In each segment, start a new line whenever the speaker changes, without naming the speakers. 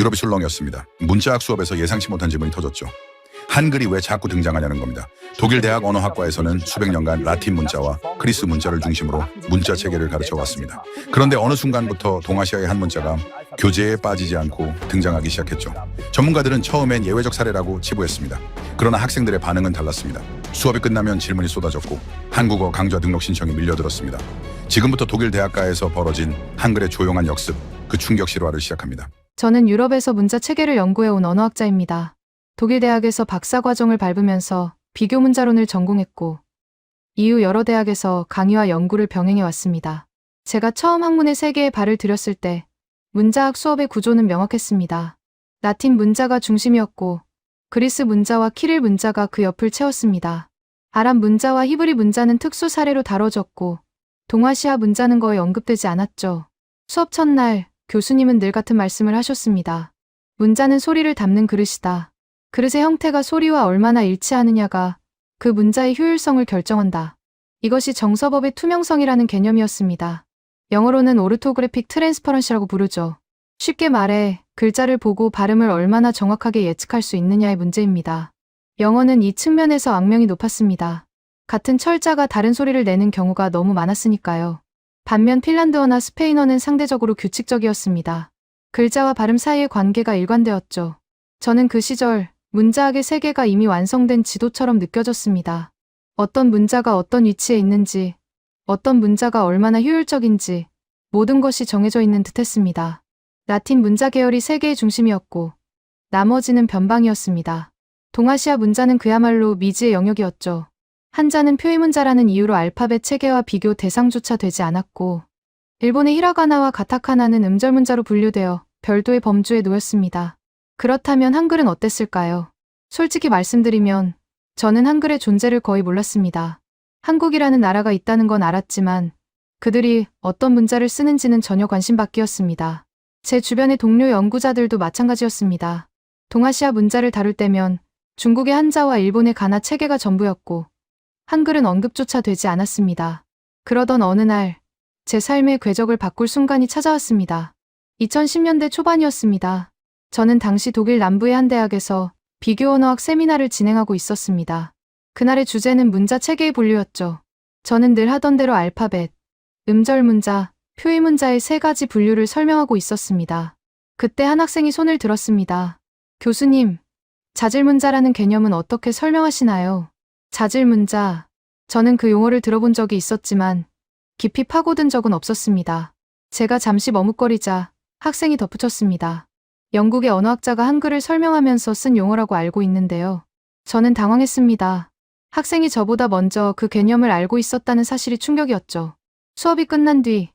유럽이 술렁이었습니다. 문자학 수업에서 예상치 못한 질문이 터졌죠. 한글이 왜 자꾸 등장하냐는 겁니다. 독일 대학 언어학과에서는 수백 년간 라틴 문자와 그리스 문자를 중심으로 문자 체계를 가르쳐 왔습니다. 그런데 어느 순간부터 동아시아의 한 문자가 교재에 빠지지 않고 등장하기 시작했죠. 전문가들은 처음엔 예외적 사례라고 치부했습니다. 그러나 학생들의 반응은 달랐습니다. 수업이 끝나면 질문이 쏟아졌고 한국어 강좌 등록 신청이 밀려들었습니다. 지금부터 독일 대학가에서 벌어진 한글의 조용한 역습, 그 충격 실화를 시작합니다.
저는 유럽에서 문자 체계를 연구해온 언어학자입니다. 독일 대학에서 박사과정을 밟으면서 비교 문자론을 전공했고 이후 여러 대학에서 강의와 연구를 병행해 왔습니다. 제가 처음 학문의 세계에 발을 들였을 때 문자학 수업의 구조는 명확했습니다. 라틴 문자가 중심이었고 그리스 문자와 키릴 문자가 그 옆을 채웠습니다. 아랍 문자와 히브리 문자는 특수 사례로 다뤄졌고 동아시아 문자는 거의 언급되지 않았죠. 수업 첫날 교수님은 늘 같은 말씀을 하셨습니다. 문자는 소리를 담는 그릇이다. 그릇의 형태가 소리와 얼마나 일치하느냐가 그 문자의 효율성을 결정한다. 이것이 정서법의 투명성이라는 개념이었습니다. 영어로는 오르토그래픽 트랜스퍼런시라고 부르죠. 쉽게 말해 글자를 보고 발음을 얼마나 정확하게 예측할 수 있느냐의 문제입니다. 영어는 이 측면에서 악명이 높았습니다. 같은 철자가 다른 소리를 내는 경우가 너무 많았으니까요. 반면 핀란드어나 스페인어는 상대적으로 규칙적이었습니다. 글자와 발음 사이의 관계가 일관되었죠. 저는 그 시절 문자학의 세계가 이미 완성된 지도처럼 느껴졌습니다. 어떤 문자가 어떤 위치에 있는지, 어떤 문자가 얼마나 효율적인지 모든 것이 정해져 있는 듯했습니다. 라틴 문자 계열이 세계의 중심이었고 나머지는 변방이었습니다. 동아시아 문자는 그야말로 미지의 영역이었죠. 한자는 표의문자라는 이유로 알파벳 체계와 비교 대상조차 되지 않았고 일본의 히라가나와 가타카나는 음절문자로 분류되어 별도의 범주에 놓였습니다. 그렇다면 한글은 어땠을까요? 솔직히 말씀드리면 저는 한글의 존재를 거의 몰랐습니다. 한국이라는 나라가 있다는 건 알았지만 그들이 어떤 문자를 쓰는지는 전혀 관심 밖이었습니다. 제 주변의 동료 연구자들도 마찬가지였습니다. 동아시아 문자를 다룰 때면 중국의 한자와 일본의 가나 체계가 전부였고 한글은 언급조차 되지 않았습니다. 그러던 어느 날 제 삶의 궤적을 바꿀 순간이 찾아왔습니다. 2010년대 초반이었습니다. 저는 당시 독일 남부의 한 대학에서 비교 언어학 세미나를 진행하고 있었습니다. 그날의 주제는 문자 체계의 분류였죠. 저는 늘 하던 대로 알파벳, 음절 문자, 표의 문자의 세 가지 분류를 설명하고 있었습니다. 그때 한 학생이 손을 들었습니다. 교수님, 자질문자라는 개념은 어떻게 설명하시나요? 자질문자. 저는 그 용어를 들어본 적이 있었지만 깊이 파고든 적은 없었습니다. 제가 잠시 머뭇거리자 학생이 덧붙였습니다. 영국의 언어학자가 한글을 설명하면서 쓴 용어라고 알고 있는데요. 저는 당황했습니다. 학생이 저보다 먼저 그 개념을 알고 있었다는 사실이 충격이었죠. 수업이 끝난 뒤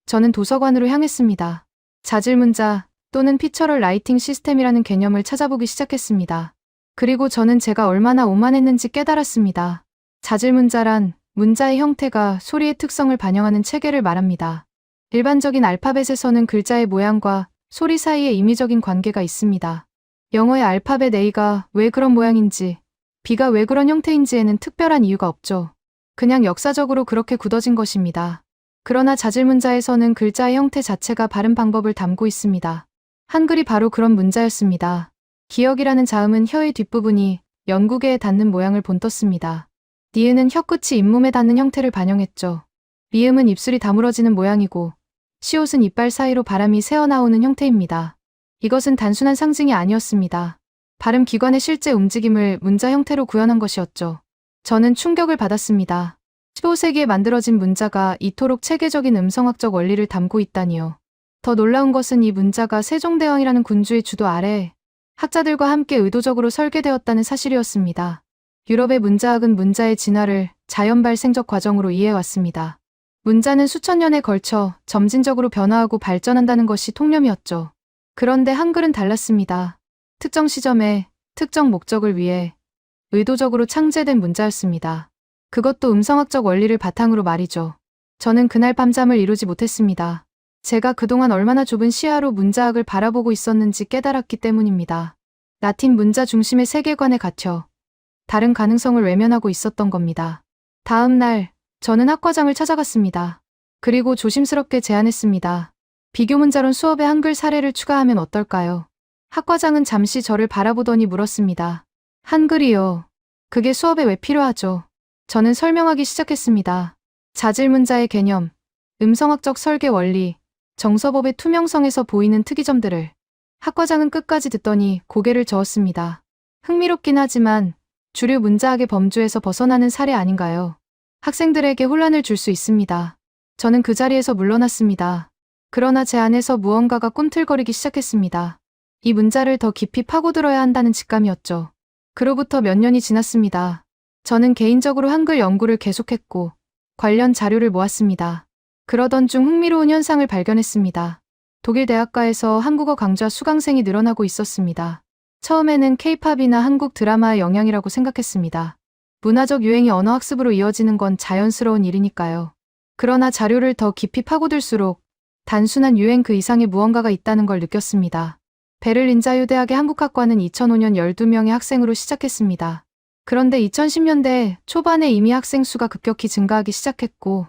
저는 도서관으로 향했습니다. 자질문자 또는 피처럴 라이팅 시스템이라는 개념을 찾아보기 시작했습니다. 그리고 저는 제가 얼마나 오만했는지 깨달았습니다. 자질문자란 문자의 형태가 소리의 특성을 반영하는 체계를 말합니다. 일반적인 알파벳에서는 글자의 모양과 소리 사이에 임의적인 관계가 있습니다. 영어의 알파벳 A가 왜 그런 모양인지, B가 왜 그런 형태인지에는 특별한 이유가 없죠. 그냥 역사적으로 그렇게 굳어진 것입니다. 그러나 자질문자에서는 글자의 형태 자체가 발음 방법을 담고 있습니다. 한글이 바로 그런 문자였습니다. 기역이라는 자음은 혀의 뒷부분이 연구개에 닿는 모양을 본떴습니다. 니은은 혀끝이 잇몸에 닿는 형태를 반영했죠. 미음은 입술이 다물어지는 모양이고 시옷은 이빨 사이로 바람이 새어나오는 형태입니다. 이것은 단순한 상징이 아니었습니다. 발음 기관의 실제 움직임을 문자 형태로 구현한 것이었죠. 저는 충격을 받았습니다. 15세기에 만들어진 문자가 이토록 체계적인 음성학적 원리를 담고 있다니요. 더 놀라운 것은 이 문자가 세종대왕이라는 군주의 주도 아래 학자들과 함께 의도적으로 설계되었다는 사실이었습니다. 유럽의 문자학은 문자의 진화를 자연발생적 과정으로 이해해왔습니다. 문자는 수천 년에 걸쳐 점진적으로 변화하고 발전한다는 것이 통념이었죠. 그런데 한글은 달랐습니다. 특정 시점에 특정 목적을 위해 의도적으로 창제된 문자였습니다. 그것도 음성학적 원리를 바탕으로 말이죠. 저는 그날 밤잠을 이루지 못했습니다. 제가 그동안 얼마나 좁은 시야로 문자학을 바라보고 있었는지 깨달았기 때문입니다. 라틴 문자 중심의 세계관에 갇혀 다른 가능성을 외면하고 있었던 겁니다. 다음 날 저는 학과장을 찾아갔습니다. 그리고 조심스럽게 제안했습니다. 비교 문자론 수업에 한글 사례를 추가하면 어떨까요? 학과장은 잠시 저를 바라보더니 물었습니다. 한글이요. 그게 수업에 왜 필요하죠? 저는 설명하기 시작했습니다. 자질문자의 개념, 음성학적 설계 원리, 정서법의 투명성에서 보이는 특이점들을. 학과장은 끝까지 듣더니 고개를 저었습니다. 흥미롭긴 하지만 주류 문자학의 범주에서 벗어나는 사례 아닌가요? 학생들에게 혼란을 줄 수 있습니다. 저는 그 자리에서 물러났습니다. 그러나 제 안에서 무언가가 꿈틀거리기 시작했습니다. 이 문자를 더 깊이 파고들어야 한다는 직감이었죠. 그로부터 몇 년이 지났습니다. 저는 개인적으로 한글 연구를 계속했고 관련 자료를 모았습니다. 그러던 중 흥미로운 현상을 발견했습니다. 독일 대학가에서 한국어 강좌 수강생이 늘어나고 있었습니다. 처음에는 K-팝이나 한국 드라마의 영향이라고 생각했습니다. 문화적 유행이 언어 학습으로 이어지는 건 자연스러운 일이니까요. 그러나 자료를 더 깊이 파고들수록 단순한 유행 그 이상의 무언가가 있다는 걸 느꼈습니다. 베를린 자유대학의 한국학과는 2005년 12명의 학생으로 시작했습니다. 그런데 2010년대 초반에 이미 학생 수가 급격히 증가하기 시작했고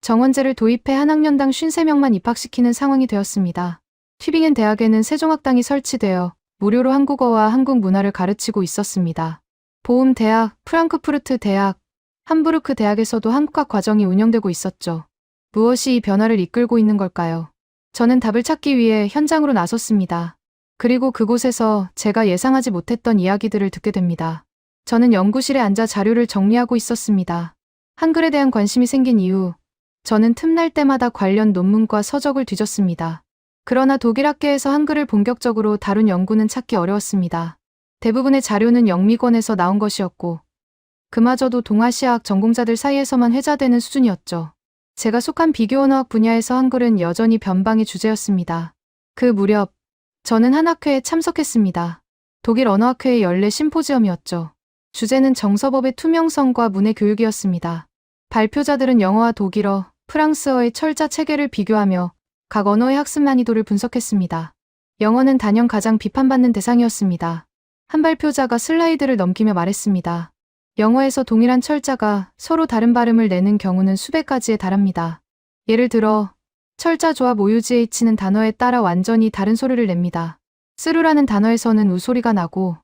정원제를 도입해 한 학년당 53명만 입학시키는 상황이 되었습니다. 튜빙엔 대학에는 세종학당이 설치되어 무료로 한국어와 한국 문화를 가르치고 있었습니다. 보움 대학, 프랑크푸르트 대학, 함부르크 대학에서도 한국학 과정이 운영되고 있었죠. 무엇이 이 변화를 이끌고 있는 걸까요? 저는 답을 찾기 위해 현장으로 나섰습니다. 그리고 그곳에서 제가 예상하지 못했던 이야기들을 듣게 됩니다. 저는 연구실에 앉아 자료를 정리하고 있었습니다. 한글에 대한 관심이 생긴 이후 저는 틈날 때마다 관련 논문과 서적을 뒤졌습니다. 그러나 독일 학계에서 한글을 본격적으로 다룬 연구는 찾기 어려웠습니다. 대부분의 자료는 영미권에서 나온 것이었고 그마저도 동아시아학 전공자들 사이에서만 회자되는 수준이었죠. 제가 속한 비교언어학 분야에서 한글은 여전히 변방의 주제였습니다. 그 무렵 저는 한 학회에 참석했습니다. 독일 언어학회의 연례 심포지엄이었죠. 주제는 정서법의 투명성과 문해 교육이었습니다. 발표자들은 영어와 독일어, 프랑스어의 철자 체계를 비교하며 각 언어의 학습 난이도를 분석했습니다. 영어는 단연 가장 비판받는 대상이었습니다. 한 발표자가 슬라이드를 넘기며 말했습니다. 영어에서 동일한 철자가 서로 다른 발음을 내는 경우는 수백 가지에 달합니다. 예를 들어 철자 조합 OUGH는 단어에 따라 완전히 다른 소리를 냅니다. 스루라는 단어에서는 우 소리가 나고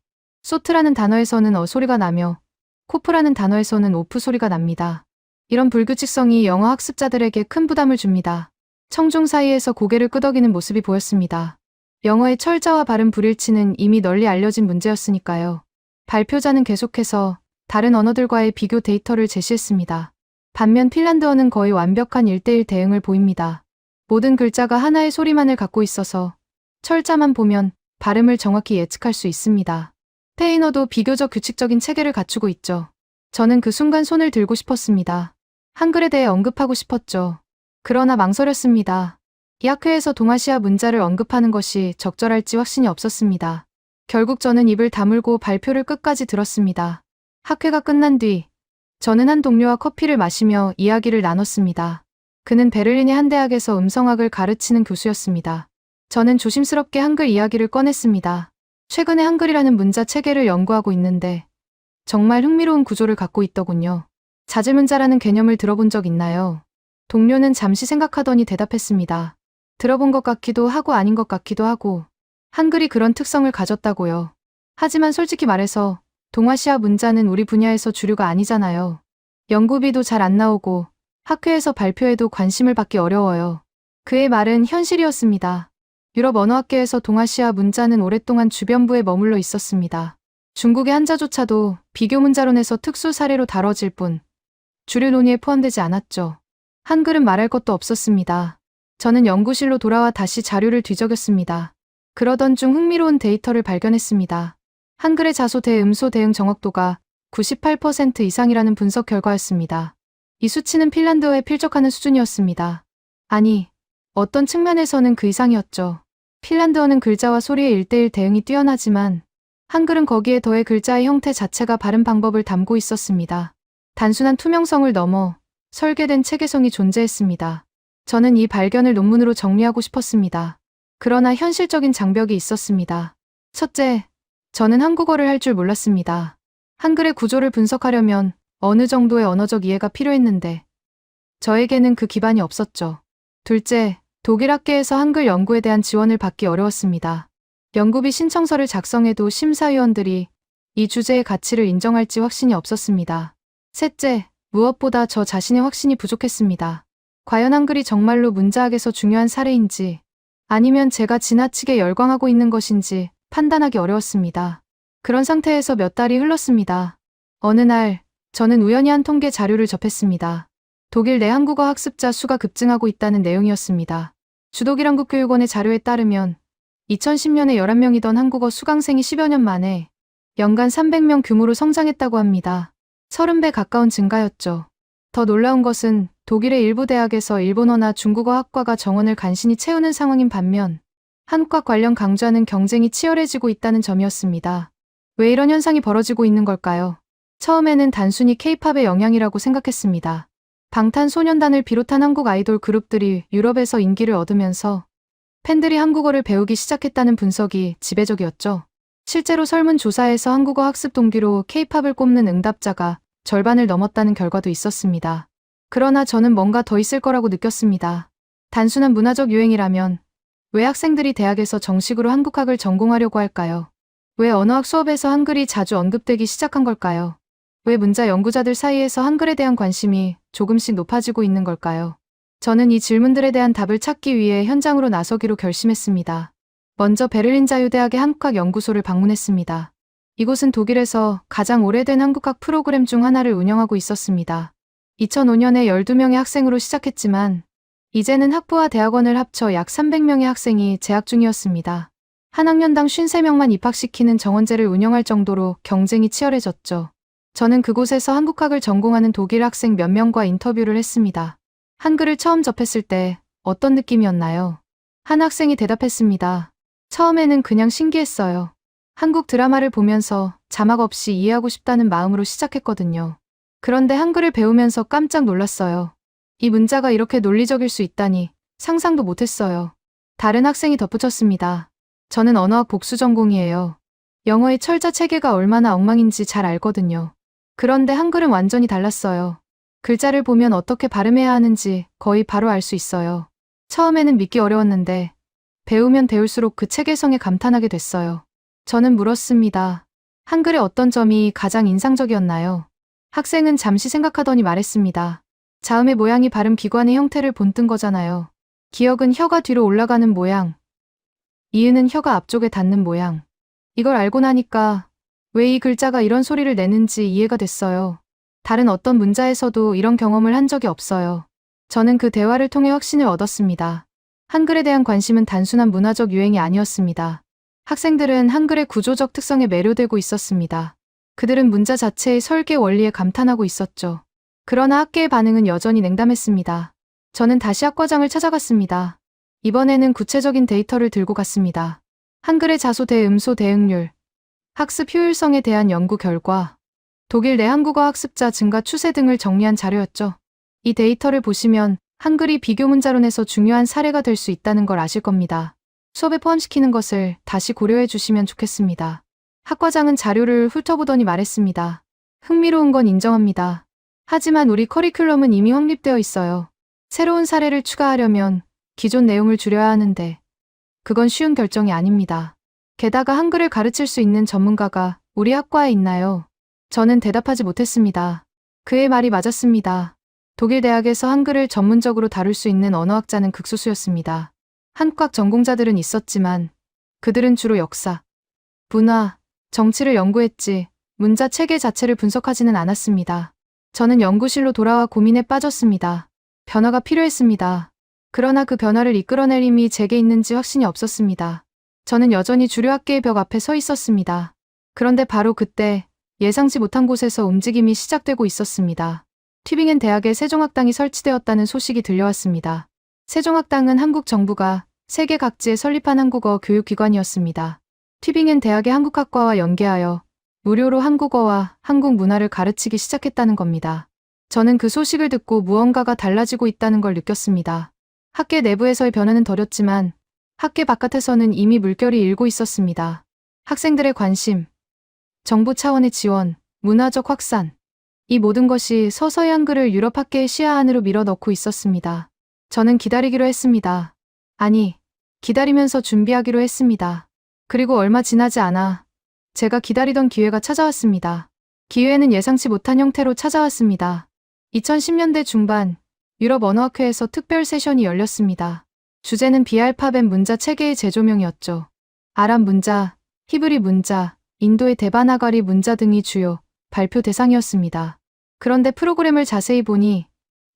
소트라는 단어에서는 어 소리가 나며 코프라는 단어에서는 오프 소리가 납니다. 이런 불규칙성이 영어 학습자들에게 큰 부담을 줍니다. 청중 사이에서 고개를 끄덕이는 모습이 보였습니다. 영어의 철자와 발음 불일치는 이미 널리 알려진 문제였으니까요. 발표자는 계속해서 다른 언어들과의 비교 데이터를 제시했습니다. 반면 핀란드어는 거의 완벽한 1:1 대응을 보입니다. 모든 글자가 하나의 소리만을 갖고 있어서 철자만 보면 발음을 정확히 예측할 수 있습니다. 스페인어도 비교적 규칙적인 체계를 갖추고 있죠. 저는 그 순간 손을 들고 싶었습니다. 한글에 대해 언급하고 싶었죠. 그러나 망설였습니다. 이 학회에서 동아시아 문자를 언급하는 것이 적절할지 확신이 없었습니다. 결국 저는 입을 다물고 발표를 끝까지 들었습니다. 학회가 끝난 뒤 저는 한 동료와 커피를 마시며 이야기를 나눴습니다. 그는 베를린의 한 대학에서 음성학을 가르치는 교수였습니다. 저는 조심스럽게 한글 이야기를 꺼냈습니다. 최근에 한글이라는 문자 체계를 연구하고 있는데 정말 흥미로운 구조를 갖고 있더군요. 자질문자라는 개념을 들어본 적 있나요? 동료는 잠시 생각하더니 대답했습니다. 들어본 것 같기도 하고 아닌 것 같기도 하고 한글이 그런 특성을 가졌다고요. 하지만 솔직히 말해서 동아시아 문자는 우리 분야에서 주류가 아니잖아요. 연구비도 잘 안 나오고 학회에서 발표해도 관심을 받기 어려워요. 그의 말은 현실이었습니다. 유럽 언어학계에서 동아시아 문자는 오랫동안 주변부에 머물러 있었습니다. 중국의 한자조차도 비교 문자론에서 특수 사례로 다뤄질 뿐 주류 논의에 포함되지 않았죠. 한글은 말할 것도 없었습니다. 저는 연구실로 돌아와 다시 자료를 뒤적였습니다. 그러던 중 흥미로운 데이터를 발견했습니다. 한글의 자소 대음소 대응 정확도가 98% 이상이라는 분석 결과였습니다. 이 수치는 핀란드어에 필적하는 수준이었습니다. 아니, 어떤 측면에서는 그 이상이었죠. 핀란드어는 글자와 소리의 1:1 대응이 뛰어나지만 한글은 거기에 더해 글자의 형태 자체가 발음 방법을 담고 있었습니다. 단순한 투명성을 넘어 설계된 체계성이 존재했습니다. 저는 이 발견을 논문으로 정리하고 싶었습니다. 그러나 현실적인 장벽이 있었습니다. 첫째, 저는 한국어를 할 줄 몰랐습니다. 한글의 구조를 분석하려면 어느 정도의 언어적 이해가 필요했는데 저에게는 그 기반이 없었죠. 둘째, 독일 학계에서 한글 연구에 대한 지원을 받기 어려웠습니다. 연구비 신청서를 작성해도 심사위원들이 이 주제의 가치를 인정할지 확신이 없었습니다. 셋째, 무엇보다 저 자신의 확신이 부족했습니다. 과연 한글이 정말로 문자학에서 중요한 사례인지 아니면 제가 지나치게 열광하고 있는 것인지 판단하기 어려웠습니다. 그런 상태에서 몇 달이 흘렀습니다. 어느 날 저는 우연히 한 통계 자료를 접했습니다. 독일 내 한국어 학습자 수가 급증하고 있다는 내용이었습니다. 주독일 한국교육원의 자료에 따르면 2010년에 11명이던 한국어 수강생이 10여 년 만에 연간 300명 규모로 성장했다고 합니다. 30배 가까운 증가였죠. 더 놀라운 것은 독일의 일부 대학에서 일본어나 중국어 학과가 정원을 간신히 채우는 상황인 반면 한국과 관련 강좌는 경쟁이 치열해지고 있다는 점이었습니다. 왜 이런 현상이 벌어지고 있는 걸까요? 처음에는 단순히 K-팝의 영향이라고 생각했습니다. 방탄소년단을 비롯한 한국 아이돌 그룹들이 유럽에서 인기를 얻으면서 팬들이 한국어를 배우기 시작했다는 분석이 지배적이었죠. 실제로 설문조사에서 한국어 학습 동기로 K-팝을 꼽는 응답자가 절반을 넘었다는 결과도 있었습니다. 그러나 저는 뭔가 더 있을 거라고 느꼈습니다. 단순한 문화적 유행이라면 왜 학생들이 대학에서 정식으로 한국학을 전공하려고 할까요? 왜 언어학 수업에서 한글이 자주 언급되기 시작한 걸까요? 왜 문자 연구자들 사이에서 한글에 대한 관심이 조금씩 높아지고 있는 걸까요? 저는 이 질문들에 대한 답을 찾기 위해 현장으로 나서기로 결심했습니다. 먼저 베를린 자유대학의 한국학 연구소를 방문했습니다. 이곳은 독일에서 가장 오래된 한국학 프로그램 중 하나를 운영하고 있었습니다. 2005년에 12명의 학생으로 시작했지만 이제는 학부와 대학원을 합쳐 약 300명의 학생이 재학 중이었습니다. 한 학년당 53명만 입학시키는 정원제를 운영할 정도로 경쟁이 치열해졌죠. 저는 그곳에서 한국학을 전공하는 독일 학생 몇 명과 인터뷰를 했습니다. 한글을 처음 접했을 때 어떤 느낌이었나요? 한 학생이 대답했습니다. 처음에는 그냥 신기했어요. 한국 드라마를 보면서 자막 없이 이해하고 싶다는 마음으로 시작했거든요. 그런데 한글을 배우면서 깜짝 놀랐어요. 이 문자가 이렇게 논리적일 수 있다니 상상도 못했어요. 다른 학생이 덧붙였습니다. 저는 언어학 복수 전공이에요. 영어의 철자 체계가 얼마나 엉망인지 잘 알거든요. 그런데 한글은 완전히 달랐어요. 글자를 보면 어떻게 발음해야 하는지 거의 바로 알 수 있어요. 처음에는 믿기 어려웠는데 배우면 배울수록 그 체계성에 감탄하게 됐어요. 저는 물었습니다. 한글의 어떤 점이 가장 인상적이었나요? 학생은 잠시 생각하더니 말했습니다. 자음의 모양이 발음 기관의 형태를 본뜬 거잖아요. 기억은 혀가 뒤로 올라가는 모양, 이은은 혀가 앞쪽에 닿는 모양. 이걸 알고 나니까 왜 이 글자가 이런 소리를 내는지 이해가 됐어요. 다른 어떤 문자에서도 이런 경험을 한 적이 없어요. 저는 그 대화를 통해 확신을 얻었습니다. 한글에 대한 관심은 단순한 문화적 유행이 아니었습니다. 학생들은 한글의 구조적 특성에 매료되고 있었습니다. 그들은 문자 자체의 설계 원리에 감탄하고 있었죠. 그러나 학계의 반응은 여전히 냉담했습니다. 저는 다시 학과장을 찾아갔습니다. 이번에는 구체적인 데이터를 들고 갔습니다. 한글의 자소 대음소 대응률, 학습 효율성에 대한 연구 결과, 독일 내 한국어 학습자 증가 추세 등을 정리한 자료였죠. 이 데이터를 보시면 한글이 비교 문자론에서 중요한 사례가 될 수 있다는 걸 아실 겁니다. 수업에 포함시키는 것을 다시 고려해 주시면 좋겠습니다. 학과장은 자료를 훑어보더니 말했습니다. 흥미로운 건 인정합니다. 하지만 우리 커리큘럼은 이미 확립되어 있어요. 새로운 사례를 추가하려면 기존 내용을 줄여야 하는데 그건 쉬운 결정이 아닙니다. 게다가 한글을 가르칠 수 있는 전문가가 우리 학과에 있나요? 저는 대답하지 못했습니다. 그의 말이 맞았습니다. 독일 대학에서 한글을 전문적으로 다룰 수 있는 언어학자는 극소수였습니다. 한국학 전공자들은 있었지만 그들은 주로 역사, 문화, 정치를 연구했지 문자 체계 자체를 분석하지는 않았습니다. 저는 연구실로 돌아와 고민에 빠졌습니다. 변화가 필요했습니다. 그러나 그 변화를 이끌어낼 힘이 제게 있는지 확신이 없었습니다. 저는 여전히 주류 학계의 벽 앞에 서 있었습니다. 그런데 바로 그때 예상치 못한 곳에서 움직임이 시작되고 있었습니다. 튜빙엔 대학에 세종학당이 설치되었다는 소식이 들려왔습니다. 세종학당은 한국 정부가 세계 각지에 설립한 한국어 교육기관이었습니다. 튜빙엔 대학의 한국학과와 연계하여 무료로 한국어와 한국 문화를 가르치기 시작했다는 겁니다. 저는 그 소식을 듣고 무언가가 달라지고 있다는 걸 느꼈습니다. 학계 내부에서의 변화는 덜했지만 학계 바깥에서는 이미 물결이 일고 있었습니다. 학생들의 관심, 정부 차원의 지원, 문화적 확산, 이 모든 것이 서서히 한글을 유럽 학계의 시야 안으로 밀어넣고 있었습니다. 저는 기다리기로 했습니다. 아니, 기다리면서 준비하기로 했습니다. 그리고 얼마 지나지 않아 제가 기다리던 기회가 찾아왔습니다. 기회는 예상치 못한 형태로 찾아왔습니다. 2010년대 중반 유럽 언어학회에서 특별 세션이 열렸습니다. 주제는 비알파벳 문자 체계의 재조명이었죠. 아랍 문자, 히브리 문자, 인도의 데바나가리 문자 등이 주요 발표 대상이었습니다. 그런데 프로그램을 자세히 보니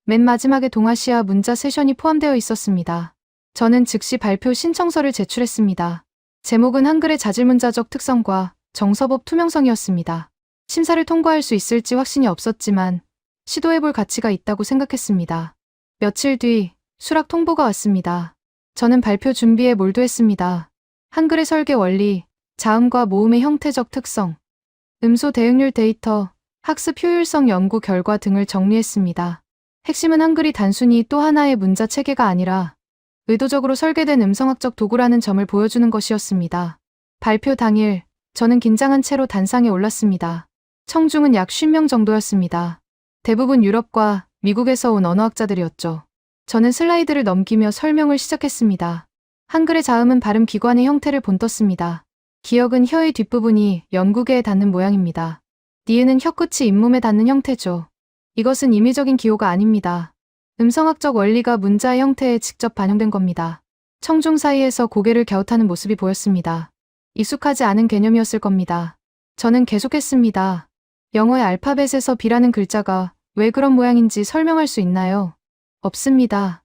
맨 마지막에 동아시아 문자 세션이 포함되어 있었습니다. 저는 즉시 발표 신청서를 제출했습니다. 제목은 한글의 자질문자적 특성과 정서법 투명성이었습니다. 심사를 통과할 수 있을지 확신이 없었지만 시도해볼 가치가 있다고 생각했습니다. 며칠 뒤 수락 통보가 왔습니다. 저는 발표 준비에 몰두했습니다. 한글의 설계 원리, 자음과 모음의 형태적 특성, 음소 대응률 데이터, 학습 효율성 연구 결과 등을 정리했습니다. 핵심은 한글이 단순히 또 하나의 문자 체계가 아니라 의도적으로 설계된 음성학적 도구라는 점을 보여주는 것이었습니다. 발표 당일, 저는 긴장한 채로 단상에 올랐습니다. 청중은 약 50명 정도였습니다. 대부분 유럽과 미국에서 온 언어학자들이었죠. 저는 슬라이드를 넘기며 설명을 시작했습니다. 한글의 자음은 발음 기관의 형태를 본떴습니다. 기역은 혀의 뒷부분이 연구개에 닿는 모양입니다. 니은은 혀끝이 잇몸에 닿는 형태죠. 이것은 임의적인 기호가 아닙니다. 음성학적 원리가 문자의 형태에 직접 반영된 겁니다. 청중 사이에서 고개를 갸웃하는 모습이 보였습니다. 익숙하지 않은 개념이었을 겁니다. 저는 계속했습니다. 영어의 알파벳에서 B라는 글자가 왜 그런 모양인지 설명할 수 있나요? 없습니다.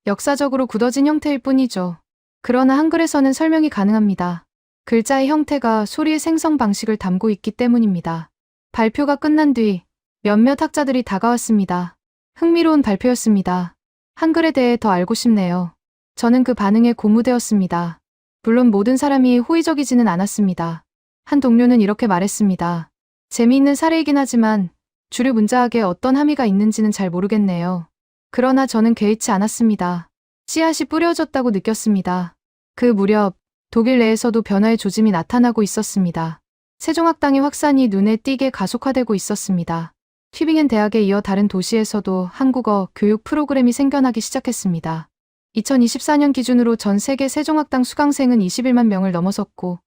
역사적으로 굳어진 형태일 뿐이죠. 그러나 한글에서는 설명이 가능합니다. 글자의 형태가 소리의 생성 방식을 담고 있기 때문입니다. 발표가 끝난 뒤 몇몇 학자들이 다가왔습니다. 흥미로운 발표였습니다. 한글에 대해 더 알고 싶네요. 저는 그 반응에 고무되었습니다. 물론 모든 사람이 호의적이지는 않았습니다. 한 동료는 이렇게 말했습니다. 재미있는 사례이긴 하지만 주류 문자학에 어떤 함의가 있는지는 잘 모르겠네요. 그러나 저는 개의치 않았습니다. 씨앗이 뿌려졌다고 느꼈습니다. 그 무렵 독일 내에서도 변화의 조짐이 나타나고 있었습니다. 세종학당의 확산이 눈에 띄게 가속화되고 있었습니다. 튜빙엔 대학에 이어 다른 도시에서도 한국어 교육 프로그램이 생겨나기 시작했습니다. 2024년 기준으로 전 세계 세종학당 수강생은 21만 명을 넘어섰고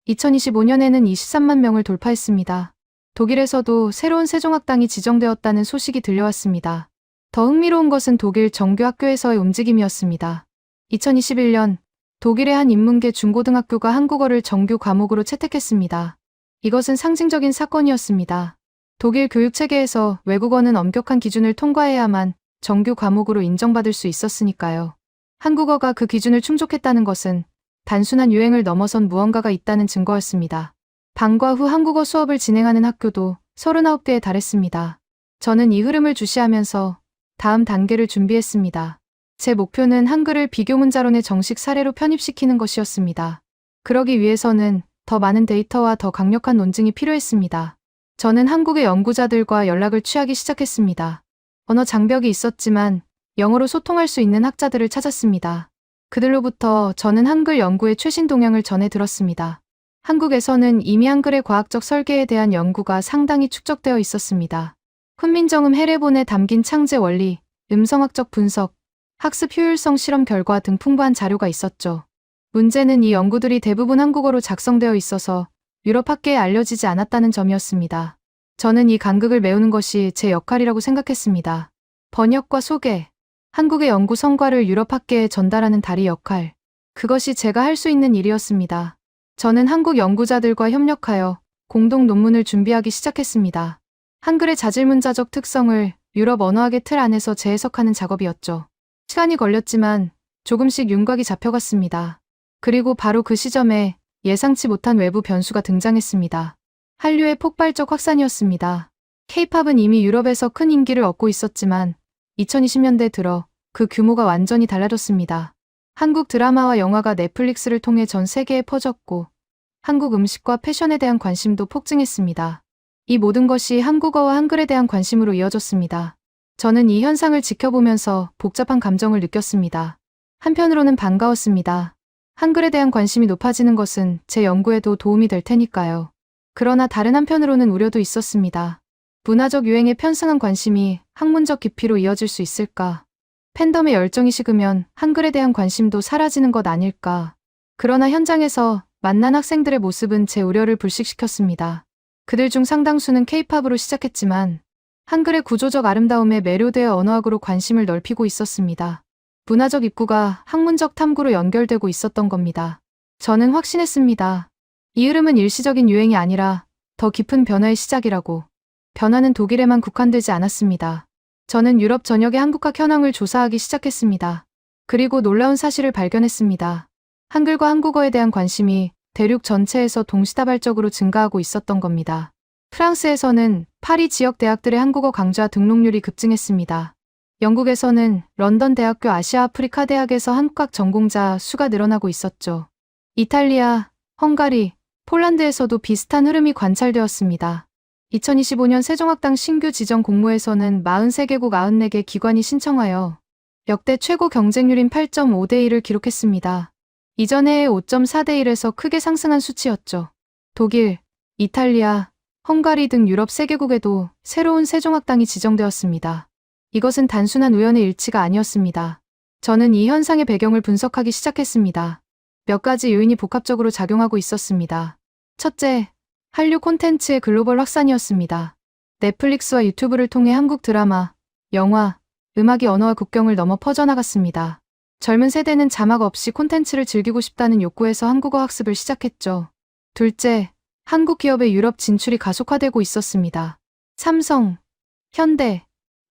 2025년에는 23만 명을 돌파했습니다. 독일에서도 새로운 세종학당이 지정되었다는 소식이 들려왔습니다. 더 흥미로운 것은 독일 정규 학교에서의 움직임이었습니다. 2021년 독일의 한 인문계 중고등학교가 한국어를 정규 과목으로 채택했습니다. 이것은 상징적인 사건이었습니다. 독일 교육체계에서 외국어는 엄격한 기준을 통과해야만 정규 과목으로 인정받을 수 있었으니까요. 한국어가 그 기준을 충족했다는 것은 단순한 유행을 넘어선 무언가가 있다는 증거였습니다. 방과 후 한국어 수업을 진행하는 학교도 39개에 달했습니다. 저는 이 흐름을 주시하면서 다음 단계를 준비했습니다. 제 목표는 한글을 비교문자론의 정식 사례로 편입시키는 것이었습니다. 그러기 위해서는 더 많은 데이터와 더 강력한 논증이 필요했습니다. 저는 한국의 연구자들과 연락을 취하기 시작했습니다. 언어 장벽이 있었지만 영어로 소통할 수 있는 학자들을 찾았습니다. 그들로부터 저는 한글 연구의 최신 동향을 전해 들었습니다. 한국에서는 이미 한글의 과학적 설계에 대한 연구가 상당히 축적되어 있었습니다. 훈민정음 해례본에 담긴 창제 원리, 음성학적 분석, 학습 효율성 실험 결과 등 풍부한 자료가 있었죠. 문제는 이 연구들이 대부분 한국어로 작성되어 있어서 유럽 학계에 알려지지 않았다는 점이었습니다. 저는 이 간극을 메우는 것이 제 역할이라고 생각했습니다. 번역과 소개, 한국의 연구 성과를 유럽 학계에 전달하는 다리 역할, 그것이 제가 할 수 있는 일이었습니다. 저는 한국 연구자들과 협력하여 공동 논문을 준비하기 시작했습니다. 한글의 자질문자적 특성을 유럽 언어학의 틀 안에서 재해석하는 작업이었죠. 시간이 걸렸지만 조금씩 윤곽이 잡혀갔습니다. 그리고 바로 그 시점에 예상치 못한 외부 변수가 등장했습니다. 한류의 폭발적 확산이었습니다. K-팝은 이미 유럽에서 큰 인기를 얻고 있었지만 2020년대 들어 그 규모가 완전히 달라졌습니다. 한국 드라마와 영화가 넷플릭스를 통해 전 세계에 퍼졌고 한국 음식과 패션에 대한 관심도 폭증했습니다. 이 모든 것이 한국어와 한글에 대한 관심으로 이어졌습니다. 저는 이 현상을 지켜보면서 복잡한 감정을 느꼈습니다. 한편으로는 반가웠습니다. 한글에 대한 관심이 높아지는 것은 제 연구에도 도움이 될 테니까요. 그러나 다른 한편으로는 우려도 있었습니다. 문화적 유행에 편승한 관심이 학문적 깊이로 이어질 수 있을까? 팬덤의 열정이 식으면 한글에 대한 관심도 사라지는 것 아닐까? 그러나 현장에서 만난 학생들의 모습은 제 우려를 불식시켰습니다. 그들 중 상당수는 K-팝으로 시작했지만 한글의 구조적 아름다움에 매료되어 언어학으로 관심을 넓히고 있었습니다. 문화적 입구가 학문적 탐구로 연결되고 있었던 겁니다. 저는 확신했습니다. 이 흐름은 일시적인 유행이 아니라 더 깊은 변화의 시작이라고. 변화는 독일에만 국한되지 않았습니다. 저는 유럽 전역의 한국학 현황을 조사하기 시작했습니다. 그리고 놀라운 사실을 발견했습니다. 한글과 한국어에 대한 관심이 대륙 전체에서 동시다발적으로 증가하고 있었던 겁니다. 프랑스에서는 파리 지역 대학들의 한국어 강좌 등록률이 급증했습니다. 영국에서는 런던 대학교 아시아 아프리카 대학에서 한국학 전공자 수가 늘어나고 있었죠. 이탈리아, 헝가리, 폴란드에서도 비슷한 흐름이 관찰되었습니다. 2025년 세종학당 신규 지정 공모에서는 43개국 94개 기관이 신청하여 역대 최고 경쟁률인 8.5대 1을 기록했습니다. 이전의 5.4대 1에서 크게 상승한 수치였죠. 독일, 이탈리아, 헝가리 등 유럽 3개국에도 새로운 세종학당이 지정되었습니다. 이것은 단순한 우연의 일치가 아니었습니다. 저는 이 현상의 배경을 분석하기 시작했습니다. 몇 가지 요인이 복합적으로 작용하고 있었습니다. 첫째, 한류 콘텐츠의 글로벌 확산이었습니다. 넷플릭스와 유튜브를 통해 한국 드라마, 영화, 음악이 언어와 국경을 넘어 퍼져나갔습니다. 젊은 세대는 자막 없이 콘텐츠를 즐기고 싶다는 욕구에서 한국어 학습을 시작했죠. 둘째, 한국 기업의 유럽 진출이 가속화되고 있었습니다. 삼성, 현대,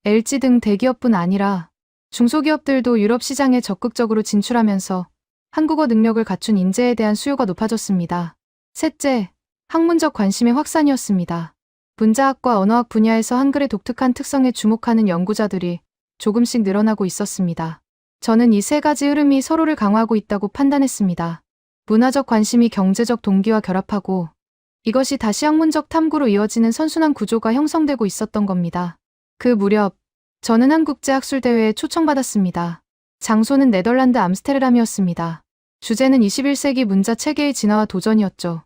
LG 등 대기업뿐 아니라 중소기업들도 유럽 시장에 적극적으로 진출하면서 한국어 능력을 갖춘 인재에 대한 수요가 높아졌습니다. 셋째, 학문적 관심의 확산이었습니다. 문자학과 언어학 분야에서 한글의 독특한 특성에 주목하는 연구자들이 조금씩 늘어나고 있었습니다. 저는 이 세 가지 흐름이 서로를 강화하고 있다고 판단했습니다. 문화적 관심이 경제적 동기와 결합하고 이것이 다시 학문적 탐구로 이어지는 선순환 구조가 형성되고 있었던 겁니다. 그 무렵, 저는 한국제학술대회에 초청받았습니다. 장소는 네덜란드 암스테르담이었습니다. 주제는 21세기 문자 체계의 진화와 도전이었죠.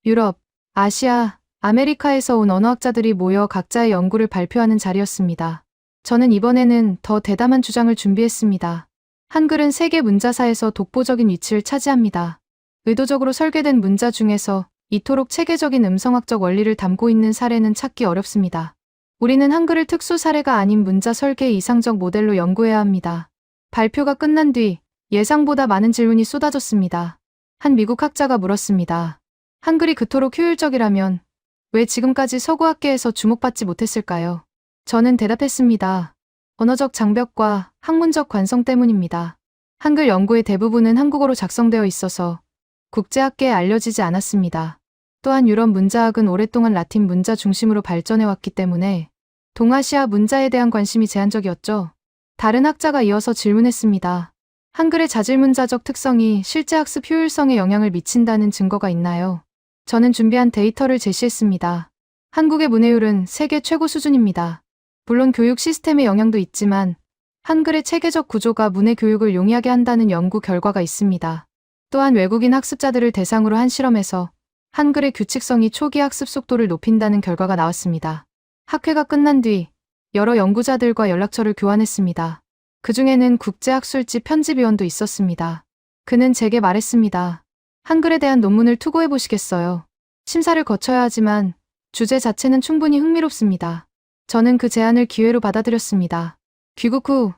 유럽, 아시아, 아메리카에서 온 언어학자들이 모여 각자의 연구를 발표하는 자리였습니다. 저는 이번에는 더 대담한 주장을 준비했습니다. 한글은 세계 문자사에서 독보적인 위치를 차지합니다. 의도적으로 설계된 문자 중에서 이토록 체계적인 음성학적 원리를 담고 있는 사례는 찾기 어렵습니다. 우리는 한글을 특수 사례가 아닌 문자 설계의 이상적 모델로 연구해야 합니다. 발표가 끝난 뒤 예상보다 많은 질문이 쏟아졌습니다. 한 미국 학자가 물었습니다. 한글이 그토록 효율적이라면 왜 지금까지 서구학계에서 주목받지 못했을까요? 저는 대답했습니다. 언어적 장벽과 학문적 관성 때문입니다. 한글 연구의 대부분은 한국어로 작성되어 있어서 국제학계에 알려지지 않았습니다. 또한 유럽 문자학은 오랫동안 라틴 문자 중심으로 발전해왔기 때문에 동아시아 문자에 대한 관심이 제한적이었죠. 다른 학자가 이어서 질문했습니다. 한글의 자질문자적 특성이 실제 학습 효율성에 영향을 미친다는 증거가 있나요? 저는 준비한 데이터를 제시했습니다. 한국의 문해율은 세계 최고 수준입니다. 물론 교육 시스템의 영향도 있지만 한글의 체계적 구조가 문해 교육을 용이하게 한다는 연구 결과가 있습니다. 또한 외국인 학습자들을 대상으로 한 실험에서 한글의 규칙성이 초기 학습 속도를 높인다는 결과가 나왔습니다. 학회가 끝난 뒤 여러 연구자들과 연락처를 교환했습니다. 그 중에는 국제학술지 편집위원도 있었습니다. 그는 제게 말했습니다. 한글에 대한 논문을 투고해 보시겠어요? 심사를 거쳐야 하지만 주제 자체는 충분히 흥미롭습니다. 저는 그 제안을 기회로 받아들였습니다. 귀국 후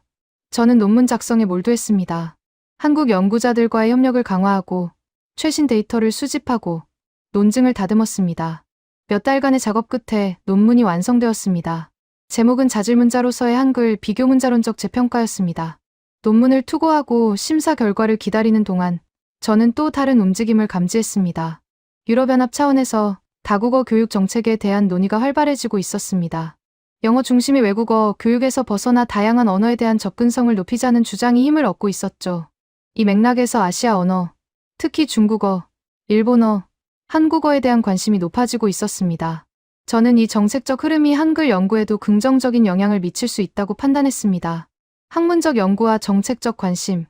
저는 논문 작성에 몰두했습니다. 한국 연구자들과의 협력을 강화하고 최신 데이터를 수집하고 논증을 다듬었습니다. 몇 달간의 작업 끝에 논문이 완성되었습니다. 제목은 자질문자로서의 한글 비교문자론적 재평가였습니다. 논문을 투고하고 심사 결과를 기다리는 동안 저는 또 다른 움직임을 감지했습니다. 유럽연합 차원에서 다국어 교육 정책에 대한 논의가 활발해지고 있었습니다. 영어 중심의 외국어 교육에서 벗어나 다양한 언어에 대한 접근성을 높이자는 주장이 힘을 얻고 있었죠. 이 맥락에서 아시아 언어, 특히 중국어, 일본어, 한국어에 대한 관심이 높아지고 있었습니다. 저는 이 정책적 흐름이 한글 연구에도 긍정적인 영향을 미칠 수 있다고 판단했습니다. 학문적 연구와 정책적 관심,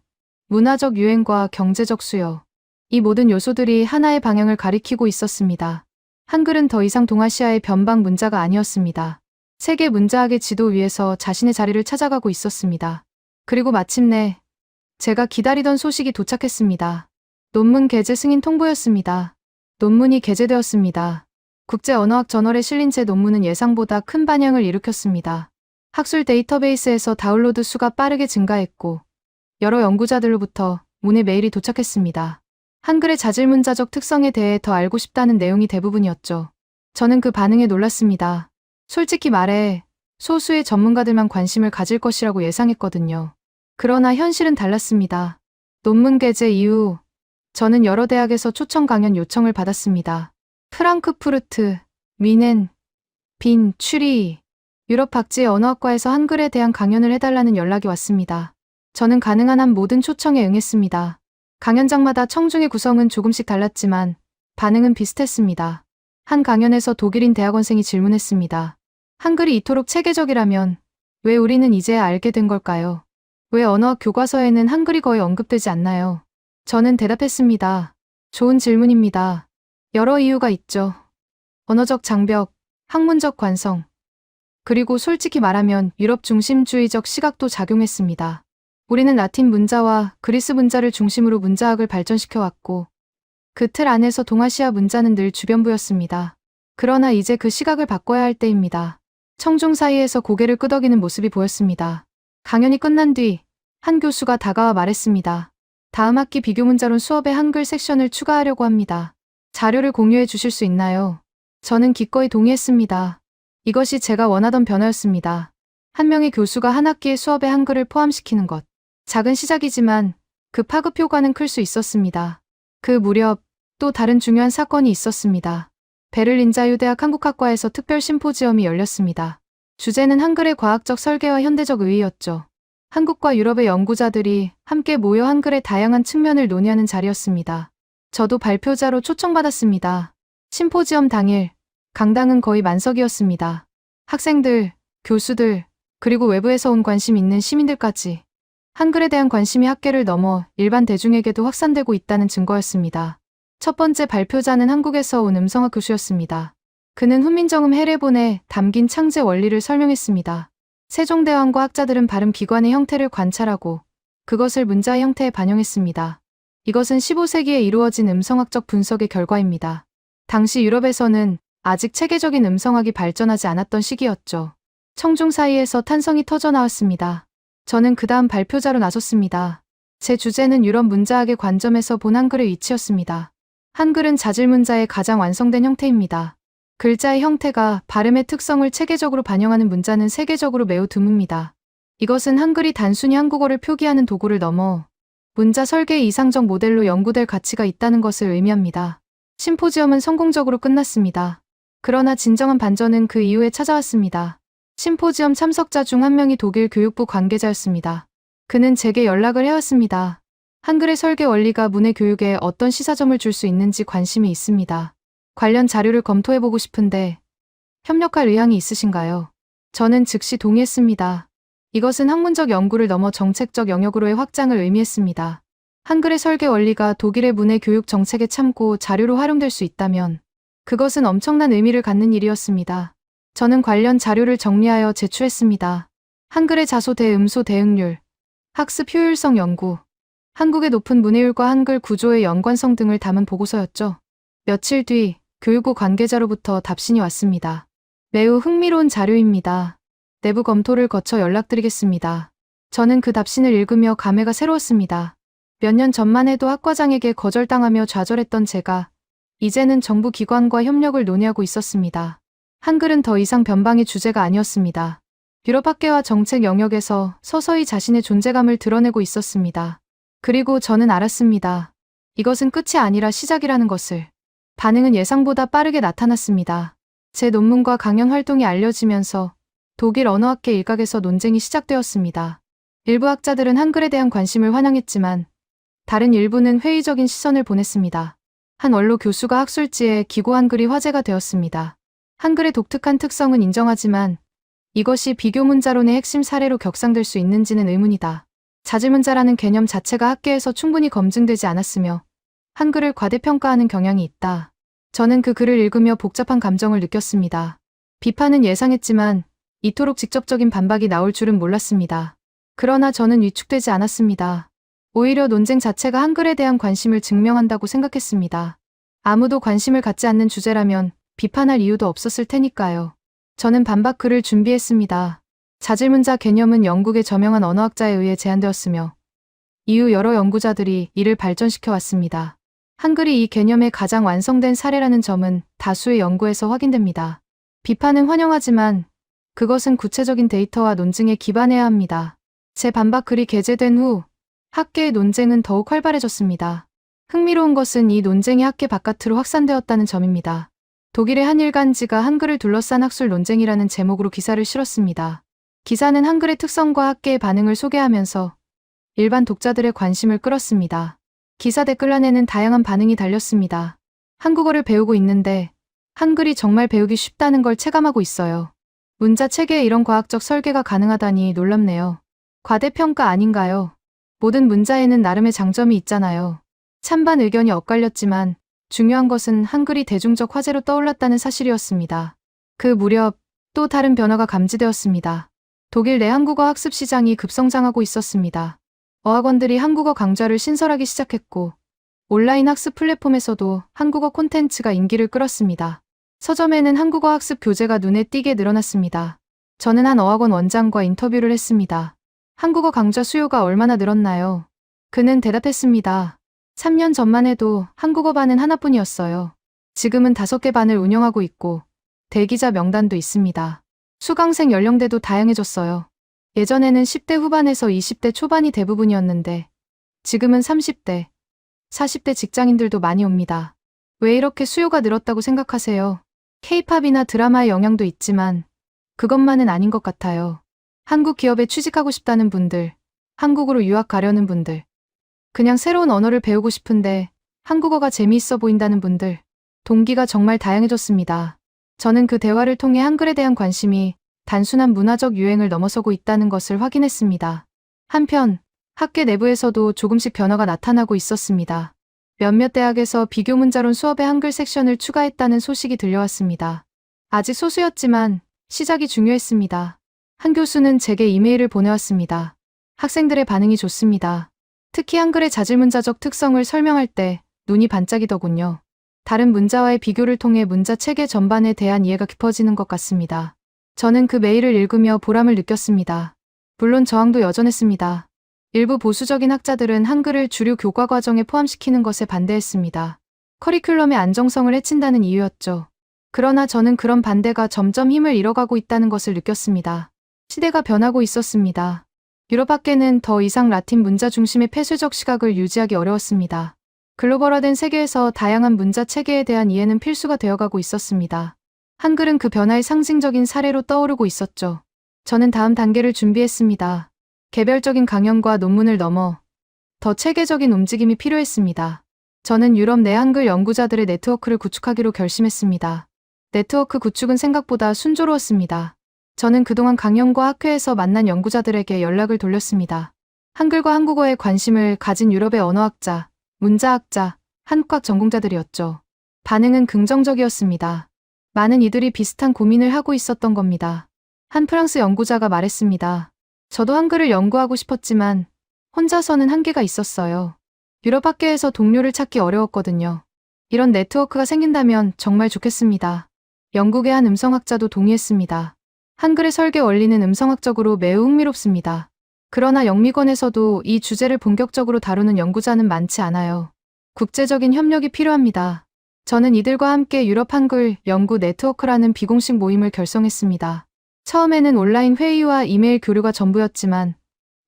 문화적 유행과 경제적 수요, 이 모든 요소들이 하나의 방향을 가리키고 있었습니다. 한글은 더 이상 동아시아의 변방 문자가 아니었습니다. 세계 문자학의 지도 위에서 자신의 자리를 찾아가고 있었습니다. 그리고 마침내 제가 기다리던 소식이 도착했습니다. 논문 게재 승인 통보였습니다. 논문이 게재되었습니다. 국제언어학 저널에 실린 제 논문은 예상보다 큰 반향을 일으켰습니다. 학술 데이터베이스에서 다운로드 수가 빠르게 증가했고 여러 연구자들로부터 문의 메일이 도착했습니다. 한글의 자질문자적 특성에 대해 더 알고 싶다는 내용이 대부분이었죠. 저는 그 반응에 놀랐습니다. 솔직히 말해 소수의 전문가들만 관심을 가질 것이라고 예상했거든요. 그러나 현실은 달랐습니다. 논문 게재 이후 저는 여러 대학에서 초청 강연 요청을 받았습니다. 프랑크푸르트, 미넨, 빈, 추리, 유럽 각지의 언어학과에서 한글에 대한 강연을 해달라는 연락이 왔습니다. 저는 가능한 한 모든 초청에 응했습니다. 강연장마다 청중의 구성은 조금씩 달랐지만 반응은 비슷했습니다. 한 강연에서 독일인 대학원생이 질문했습니다. 한글이 이토록 체계적이라면 왜 우리는 이제야 알게 된 걸까요? 왜 언어학 교과서에는 한글이 거의 언급되지 않나요? 저는 대답했습니다. 좋은 질문입니다. 여러 이유가 있죠. 언어적 장벽, 학문적 관성, 그리고 솔직히 말하면 유럽 중심주의적 시각도 작용했습니다. 우리는 라틴 문자와 그리스 문자를 중심으로 문자학을 발전시켜왔고 그 틀 안에서 동아시아 문자는 늘 주변부였습니다. 그러나 이제 그 시각을 바꿔야 할 때입니다. 청중 사이에서 고개를 끄덕이는 모습이 보였습니다. 강연이 끝난 뒤 한 교수가 다가와 말했습니다. 다음 학기 비교문자론 수업에 한글 섹션을 추가하려고 합니다. 자료를 공유해 주실 수 있나요? 저는 기꺼이 동의했습니다. 이것이 제가 원하던 변화였습니다. 한 명의 교수가 한 학기의 수업에 한글을 포함시키는 것. 작은 시작이지만 그 파급 효과는 클 수 있었습니다. 그 무렵 또 다른 중요한 사건이 있었습니다. 베를린 자유대학 한국학과에서 특별 심포지엄이 열렸습니다. 주제는 한글의 과학적 설계와 현대적 의의였죠. 한국과 유럽의 연구자들이 함께 모여 한글의 다양한 측면을 논의하는 자리였습니다. 저도 발표자로 초청받았습니다. 심포지엄 당일, 강당은 거의 만석이었습니다. 학생들, 교수들, 그리고 외부에서 온 관심 있는 시민들까지. 한글에 대한 관심이 학계를 넘어 일반 대중에게도 확산되고 있다는 증거였습니다. 첫 번째 발표자는 한국에서 온 음성학 교수였습니다. 그는 훈민정음 해례본에 담긴 창제 원리를 설명했습니다. 세종대왕과 학자들은 발음 기관의 형태를 관찰하고 그것을 문자의 형태에 반영했습니다. 이것은 15세기에 이루어진 음성학적 분석의 결과입니다. 당시 유럽에서는 아직 체계적인 음성학이 발전하지 않았던 시기였죠. 청중 사이에서 탄성이 터져 나왔습니다. 저는 그 다음 발표자로 나섰습니다. 제 주제는 유럽 문자학의 관점에서 본 한글의 위치였습니다. 한글은 자질문자의 가장 완성된 형태입니다. 글자의 형태가 발음의 특성을 체계적으로 반영하는 문자는 세계적으로 매우 드뭅니다. 이것은 한글이 단순히 한국어를 표기하는 도구를 넘어 문자 설계의 이상적 모델로 연구될 가치가 있다는 것을 의미합니다. 심포지엄은 성공적으로 끝났습니다. 그러나 진정한 반전은 그 이후에 찾아왔습니다. 심포지엄 참석자 중 한 명이 독일 교육부 관계자였습니다. 그는 제게 연락을 해왔습니다. 한글의 설계 원리가 문해 교육에 어떤 시사점을 줄 수 있는지 관심이 있습니다. 관련 자료를 검토해보고 싶은데 협력할 의향이 있으신가요? 저는 즉시 동의했습니다. 이것은 학문적 연구를 넘어 정책적 영역으로의 확장을 의미했습니다. 한글의 설계 원리가 독일의 문해 교육 정책의 참고 자료로 활용될 수 있다면 그것은 엄청난 의미를 갖는 일이었습니다. 저는 관련 자료를 정리하여 제출했습니다. 한글의 자소 대음소 대응률, 학습 효율성 연구, 한국의 높은 문해율과 한글 구조의 연관성 등을 담은 보고서였죠. 며칠 뒤 교육부 관계자로부터 답신이 왔습니다. 매우 흥미로운 자료입니다. 내부 검토를 거쳐 연락드리겠습니다. 저는 그 답신을 읽으며 감회가 새로웠습니다. 몇 년 전만 해도 학과장에게 거절당하며 좌절했던 제가 이제는 정부 기관과 협력을 논의하고 있었습니다. 한글은 더 이상 변방의 주제가 아니었습니다. 유럽 학계와 정책 영역에서 서서히 자신의 존재감을 드러내고 있었습니다. 그리고 저는 알았습니다. 이것은 끝이 아니라 시작이라는 것을. 반응은 예상보다 빠르게 나타났습니다. 제 논문과 강연 활동이 알려지면서 독일 언어학계 일각에서 논쟁이 시작되었습니다. 일부 학자들은 한글에 대한 관심을 환영했지만 다른 일부는 회의적인 시선을 보냈습니다. 한 원로 교수가 학술지에 기고 한글이 화제가 되었습니다. 한글의 독특한 특성은 인정하지만 이것이 비교문자론의 핵심 사례로 격상될 수 있는지는 의문이다. 자질문자라는 개념 자체가 학계에서 충분히 검증되지 않았으며 한글을 과대평가하는 경향이 있다. 저는 그 글을 읽으며 복잡한 감정을 느꼈습니다. 비판은 예상했지만 이토록 직접적인 반박이 나올 줄은 몰랐습니다. 그러나 저는 위축되지 않았습니다. 오히려 논쟁 자체가 한글에 대한 관심을 증명한다고 생각했습니다. 아무도 관심을 갖지 않는 주제라면 비판할 이유도 없었을 테니까요. 저는 반박 글을 준비했습니다. 자질문자 개념은 영국의 저명한 언어학자에 의해 제안되었으며 이후 여러 연구자들이 이를 발전시켜 왔습니다. 한글이 이 개념의 가장 완성된 사례라는 점은 다수의 연구에서 확인됩니다. 비판은 환영하지만 그것은 구체적인 데이터와 논증에 기반해야 합니다. 제 반박 글이 게재된 후 학계의 논쟁은 더욱 활발해졌습니다. 흥미로운 것은 이 논쟁이 학계 바깥으로 확산되었다는 점입니다. 독일의 한 일간지가 한글을 둘러싼 학술 논쟁이라는 제목으로 기사를 실었습니다. 기사는 한글의 특성과 학계의 반응을 소개하면서 일반 독자들의 관심을 끌었습니다. 기사 댓글란에는 다양한 반응이 달렸습니다. 한국어를 배우고 있는데 한글이 정말 배우기 쉽다는 걸 체감하고 있어요. 문자 체계에 이런 과학적 설계가 가능하다니 놀랍네요. 과대평가 아닌가요? 모든 문자에는 나름의 장점이 있잖아요. 찬반 의견이 엇갈렸지만 중요한 것은 한글이 대중적 화제로 떠올랐다는 사실이었습니다. 그 무렵 또 다른 변화가 감지되었습니다. 독일 내 한국어 학습 시장이 급성장하고 있었습니다. 어학원들이 한국어 강좌를 신설하기 시작했고 온라인 학습 플랫폼에서도 한국어 콘텐츠가 인기를 끌었습니다. 서점에는 한국어 학습 교재가 눈에 띄게 늘어났습니다. 저는 한 어학원 원장과 인터뷰를 했습니다. 한국어 강좌 수요가 얼마나 늘었나요? 그는 대답했습니다. 3년 전만 해도 한국어 반은 하나뿐이었어요. 지금은 5개 반을 운영하고 있고 대기자 명단도 있습니다. 수강생 연령대도 다양해졌어요. 예전에는 10대 후반에서 20대 초반이 대부분이었는데 지금은 30대, 40대 직장인들도 많이 옵니다. 왜 이렇게 수요가 늘었다고 생각하세요? K-팝이나 드라마의 영향도 있지만 그것만은 아닌 것 같아요. 한국 기업에 취직하고 싶다는 분들, 한국으로 유학 가려는 분들, 그냥 새로운 언어를 배우고 싶은데 한국어가 재미있어 보인다는 분들, 동기가 정말 다양해졌습니다. 저는 그 대화를 통해 한글에 대한 관심이 단순한 문화적 유행을 넘어서고 있다는 것을 확인했습니다. 한편 학계 내부에서도 조금씩 변화가 나타나고 있었습니다. 몇몇 대학에서 비교 문자론 수업에 한글 섹션을 추가했다는 소식이 들려왔습니다. 아직 소수였지만 시작이 중요했습니다. 한 교수는 제게 이메일을 보내왔습니다. 학생들의 반응이 좋습니다. 특히 한글의 자질문자적 특성을 설명할 때 눈이 반짝이더군요. 다른 문자와의 비교를 통해 문자 체계 전반에 대한 이해가 깊어지는 것 같습니다. 저는 그 메일을 읽으며 보람을 느꼈습니다. 물론 저항도 여전했습니다. 일부 보수적인 학자들은 한글을 주류 교과 과정에 포함시키는 것에 반대했습니다. 커리큘럼의 안정성을 해친다는 이유였죠. 그러나 저는 그런 반대가 점점 힘을 잃어가고 있다는 것을 느꼈습니다. 시대가 변하고 있었습니다. 유럽 학계는 더 이상 라틴 문자 중심의 폐쇄적 시각을 유지하기 어려웠습니다. 글로벌화된 세계에서 다양한 문자 체계에 대한 이해는 필수가 되어가고 있었습니다. 한글은 그 변화의 상징적인 사례로 떠오르고 있었죠. 저는 다음 단계를 준비했습니다. 개별적인 강연과 논문을 넘어 더 체계적인 움직임이 필요했습니다. 저는 유럽 내 한글 연구자들의 네트워크를 구축하기로 결심했습니다. 네트워크 구축은 생각보다 순조로웠습니다. 저는 그동안 강연과 학회에서 만난 연구자들에게 연락을 돌렸습니다. 한글과 한국어에 관심을 가진 유럽의 언어학자, 문자학자, 한국학 전공자들이었죠. 반응은 긍정적이었습니다. 많은 이들이 비슷한 고민을 하고 있었던 겁니다. 한 프랑스 연구자가 말했습니다. 저도 한글을 연구하고 싶었지만 혼자서는 한계가 있었어요. 유럽 학계에서 동료를 찾기 어려웠거든요. 이런 네트워크가 생긴다면 정말 좋겠습니다. 영국의 한 음성학자도 동의했습니다. 한글의 설계 원리는 음성학적으로 매우 흥미롭습니다. 그러나 영미권에서도 이 주제를 본격적으로 다루는 연구자는 많지 않아요. 국제적인 협력이 필요합니다. 저는 이들과 함께 유럽 한글 연구 네트워크라는 비공식 모임을 결성했습니다. 처음에는 온라인 회의와 이메일 교류가 전부였지만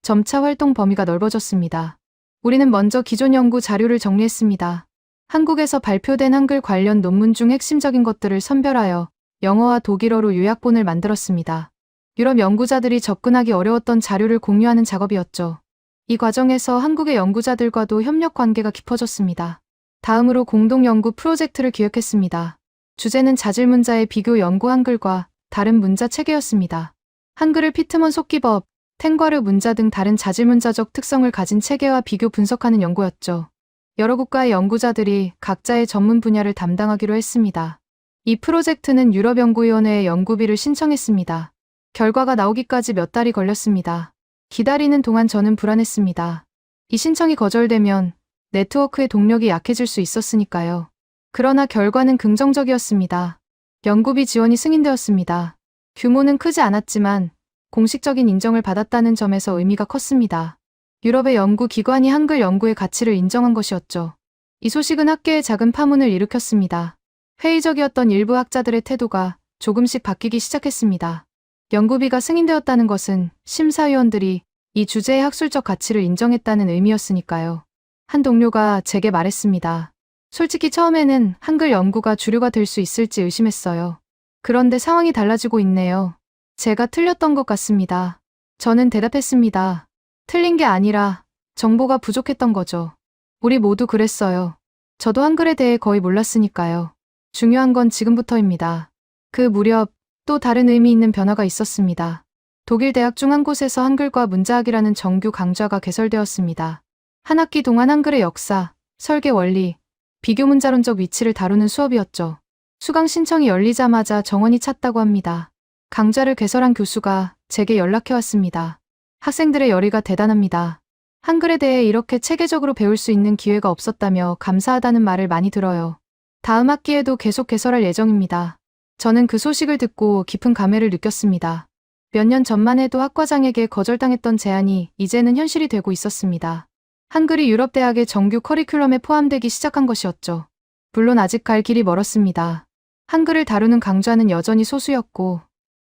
점차 활동 범위가 넓어졌습니다. 우리는 먼저 기존 연구 자료를 정리했습니다. 한국에서 발표된 한글 관련 논문 중 핵심적인 것들을 선별하여 영어와 독일어로 요약본을 만들었습니다. 유럽 연구자들이 접근하기 어려웠던 자료를 공유하는 작업이었죠. 이 과정에서 한국의 연구자들과도 협력 관계가 깊어졌습니다. 다음으로 공동 연구 프로젝트를 기획했습니다. 주제는 자질문자의 비교 연구 한글과 다른 문자 체계였습니다. 한글을 피트먼 속기법, 탱과르 문자 등 다른 자질문자적 특성을 가진 체계와 비교 분석하는 연구였죠. 여러 국가의 연구자들이 각자의 전문 분야를 담당하기로 했습니다. 이 프로젝트는 유럽연구위원회에 연구비를 신청했습니다. 결과가 나오기까지 몇 달이 걸렸습니다. 기다리는 동안 저는 불안했습니다. 이 신청이 거절되면 네트워크의 동력이 약해질 수 있었으니까요. 그러나 결과는 긍정적이었습니다. 연구비 지원이 승인되었습니다. 규모는 크지 않았지만 공식적인 인정을 받았다는 점에서 의미가 컸습니다. 유럽의 연구기관이 한글 연구의 가치를 인정한 것이었죠. 이 소식은 학계에 작은 파문을 일으켰습니다. 회의적이었던 일부 학자들의 태도가 조금씩 바뀌기 시작했습니다. 연구비가 승인되었다는 것은 심사위원들이 이 주제의 학술적 가치를 인정했다는 의미였으니까요. 한 동료가 제게 말했습니다. 솔직히 처음에는 한글 연구가 주류가 될 수 있을지 의심했어요. 그런데 상황이 달라지고 있네요. 제가 틀렸던 것 같습니다. 저는 대답했습니다. 틀린 게 아니라 정보가 부족했던 거죠. 우리 모두 그랬어요. 저도 한글에 대해 거의 몰랐으니까요. 중요한 건 지금부터입니다. 그 무렵 또 다른 의미 있는 변화가 있었습니다. 독일 대학 중 한 곳에서 한글과 문자학이라는 정규 강좌가 개설되었습니다. 한 학기 동안 한글의 역사, 설계 원리, 비교 문자론적 위치를 다루는 수업이었죠. 수강 신청이 열리자마자 정원이 찼다고 합니다. 강좌를 개설한 교수가 제게 연락해왔습니다. 학생들의 열의가 대단합니다. 한글에 대해 이렇게 체계적으로 배울 수 있는 기회가 없었다며 감사하다는 말을 많이 들어요. 다음 학기에도 계속 개설할 예정입니다. 저는 그 소식을 듣고 깊은 감회를 느꼈습니다. 몇 년 전만 해도 학과장에게 거절당했던 제안이 이제는 현실이 되고 있었습니다. 한글이 유럽 대학의 정규 커리큘럼에 포함되기 시작한 것이었죠. 물론 아직 갈 길이 멀었습니다. 한글을 다루는 강좌는 여전히 소수였고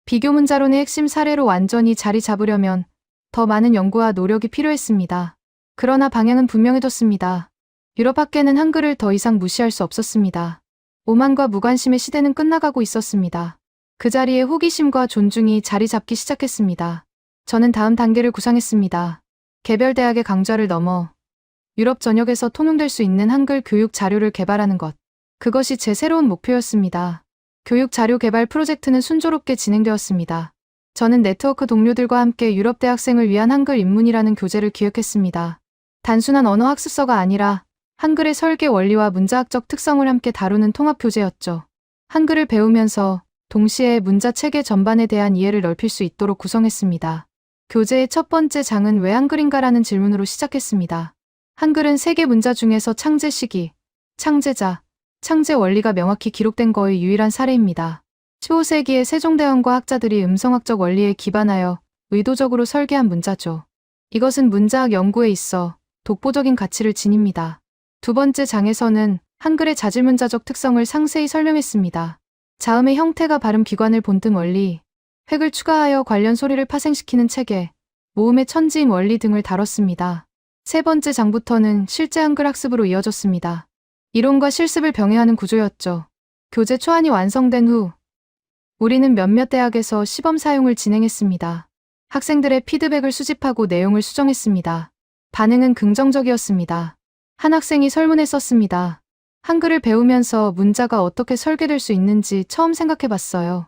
비교 문자론의 핵심 사례로 완전히 자리 잡으려면 더 많은 연구와 노력이 필요했습니다. 그러나 방향은 분명해졌습니다. 유럽 학계는 한글을 더 이상 무시할 수 없었습니다. 오만과 무관심의 시대는 끝나가고 있었습니다. 그 자리에 호기심과 존중이 자리 잡기 시작했습니다. 저는 다음 단계를 구상했습니다. 개별 대학의 강좌를 넘어 유럽 전역에서 통용될 수 있는 한글 교육 자료를 개발하는 것. 그것이 제 새로운 목표였습니다. 교육 자료 개발 프로젝트는 순조롭게 진행되었습니다. 저는 네트워크 동료들과 함께 유럽 대학생을 위한 한글 입문이라는 교재를 기획했습니다. 단순한 언어 학습서가 아니라 한글의 설계 원리와 문자학적 특성을 함께 다루는 통합 교재였죠. 한글을 배우면서 동시에 문자 체계 전반에 대한 이해를 넓힐 수 있도록 구성했습니다. 교재의 첫 번째 장은 왜 한글인가라는 질문으로 시작했습니다. 한글은 세계 문자 중에서 창제 시기, 창제자, 창제 원리가 명확히 기록된 거의 유일한 사례입니다. 15세기에 세종대왕과 학자들이 음성학적 원리에 기반하여 의도적으로 설계한 문자죠. 이것은 문자학 연구에 있어 독보적인 가치를 지닙니다. 두 번째 장에서는 한글의 자질문자적 특성을 상세히 설명했습니다. 자음의 형태가 발음 기관을 본뜬 원리, 획을 추가하여 관련 소리를 파생시키는 체계, 모음의 천지임 원리 등을 다뤘습니다. 세 번째 장부터는 실제 한글 학습으로 이어졌습니다. 이론과 실습을 병행하는 구조였죠. 교재 초안이 완성된 후 우리는 몇몇 대학에서 시범 사용을 진행했습니다. 학생들의 피드백을 수집하고 내용을 수정했습니다. 반응은 긍정적이었습니다. 한 학생이 설문에 썼습니다. 한글을 배우면서 문자가 어떻게 설계될 수 있는지 처음 생각해봤어요.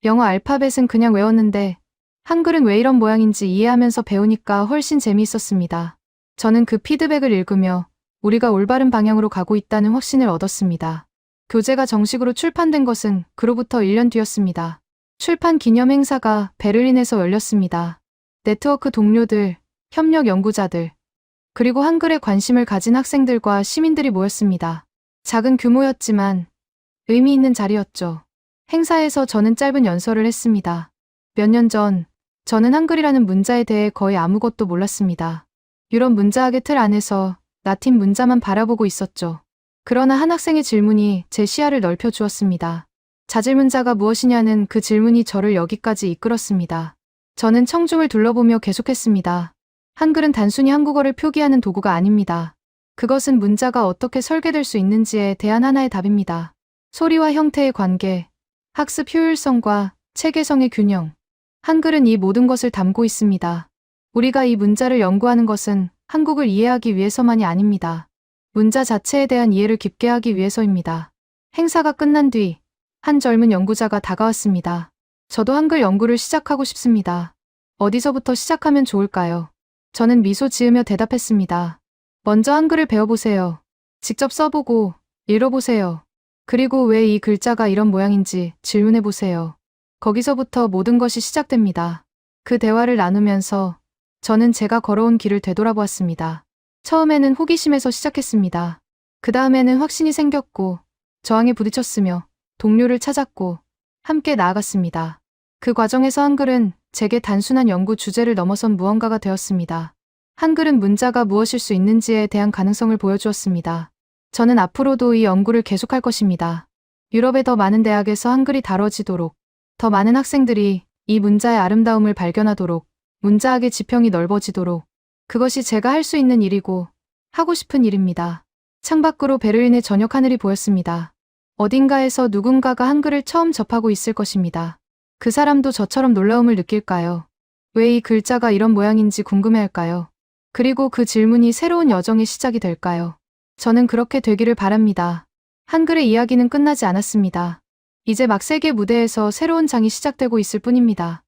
영어 알파벳은 그냥 외웠는데 한글은 왜 이런 모양인지 이해하면서 배우니까 훨씬 재미있었습니다. 저는 그 피드백을 읽으며 우리가 올바른 방향으로 가고 있다는 확신을 얻었습니다. 교재가 정식으로 출판된 것은 그로부터 1년 뒤였습니다. 출판 기념 행사가 베를린에서 열렸습니다. 네트워크 동료들, 협력 연구자들, 그리고 한글에 관심을 가진 학생들과 시민들이 모였습니다. 작은 규모였지만 의미 있는 자리였죠. 행사에서 저는 짧은 연설을 했습니다. 몇 년 전, 저는 한글이라는 문자에 대해 거의 아무것도 몰랐습니다. 유럽 문자학의 틀 안에서 라틴 문자만 바라보고 있었죠. 그러나 한 학생의 질문이 제 시야를 넓혀 주었습니다. 자질문자가 무엇이냐는 그 질문이 저를 여기까지 이끌었습니다. 저는 청중을 둘러보며 계속했습니다. 한글은 단순히 한국어를 표기하는 도구가 아닙니다. 그것은 문자가 어떻게 설계될 수 있는지에 대한 하나의 답입니다. 소리와 형태의 관계, 학습 효율성과 체계성의 균형. 한글은 이 모든 것을 담고 있습니다. 우리가 이 문자를 연구하는 것은 한국을 이해하기 위해서만이 아닙니다. 문자 자체에 대한 이해를 깊게 하기 위해서입니다. 행사가 끝난 뒤 한 젊은 연구자가 다가왔습니다. 저도 한글 연구를 시작하고 싶습니다. 어디서부터 시작하면 좋을까요? 저는 미소 지으며 대답했습니다. 먼저 한글을 배워보세요. 직접 써보고 읽어보세요. 그리고 왜 이 글자가 이런 모양인지 질문해보세요. 거기서부터 모든 것이 시작됩니다. 그 대화를 나누면서 저는 제가 걸어온 길을 되돌아보았습니다. 처음에는 호기심에서 시작했습니다. 그 다음에는 확신이 생겼고 저항에 부딪혔으며 동료를 찾았고 함께 나아갔습니다. 그 과정에서 한글은 제게 단순한 연구 주제를 넘어선 무언가가 되었습니다. 한글은 문자가 무엇일 수 있는지에 대한 가능성을 보여주었습니다. 저는 앞으로도 이 연구를 계속할 것입니다. 유럽의 더 많은 대학에서 한글이 다뤄지도록, 더 많은 학생들이 이 문자의 아름다움을 발견하도록, 문자학의 지평이 넓어지도록, 그것이 제가 할 수 있는 일이고 하고 싶은 일입니다. 창밖으로 베를린의 저녁 하늘이 보였습니다. 어딘가에서 누군가가 한글을 처음 접하고 있을 것입니다. 그 사람도 저처럼 놀라움을 느낄까요? 왜 이 글자가 이런 모양인지 궁금해할까요? 그리고 그 질문이 새로운 여정의 시작이 될까요? 저는 그렇게 되기를 바랍니다. 한글의 이야기는 끝나지 않았습니다. 이제 막 세계 무대에서 새로운 장이 시작되고 있을 뿐입니다.